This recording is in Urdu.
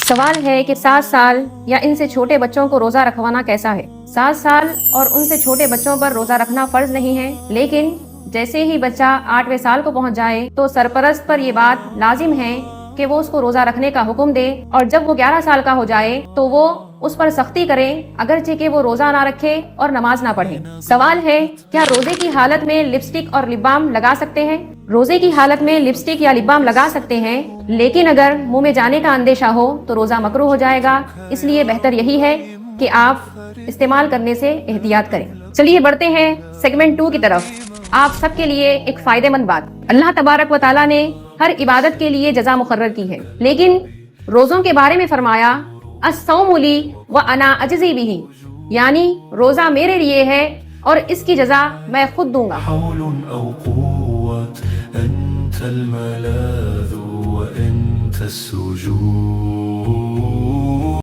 سوال ہے کہ 7 سال یا ان سے چھوٹے بچوں کو روزہ رکھوانا کیسا ہے؟ 7 سال اور ان سے چھوٹے بچوں پر روزہ رکھنا فرض نہیں ہے، لیکن جیسے ہی بچہ 8ویں سال کو پہنچ جائے تو سرپرست پر یہ بات لازم ہے کہ وہ اس کو روزہ رکھنے کا حکم دے، اور جب وہ 11 سال کا ہو جائے تو وہ اس پر سختی کرے، اگرچہ کہ وہ روزہ نہ رکھے اور نماز نہ پڑھے۔ سوال ہے، کیا روزے کی حالت میں لپسٹک اور لپ بام لگا سکتے ہیں؟ روزے کی حالت میں لپسٹک یا لپ بام لگا سکتے ہیں، لیکن اگر منہ میں جانے کا اندیشہ ہو تو روزہ مکروہ ہو جائے گا، اس لیے بہتر یہی ہے کہ آپ استعمال کرنے سے احتیاط کریں۔ چلیے بڑھتے ہیں سیگمنٹ 2 کی طرف۔ آپ سب کے لیے ایک فائدہ مند بات، اللہ تبارک و تعالیٰ نے ہر عبادت کے لیے جزا مقرر کی ہے، لیکن روزوں کے بارے میں فرمایا الصوم لی وانا اجزی بہ، یعنی روزہ میرے لیے ہے اور اس کی جزا میں خود دوں گا۔ حول أو قوة أنت الملاذ وأنت السجود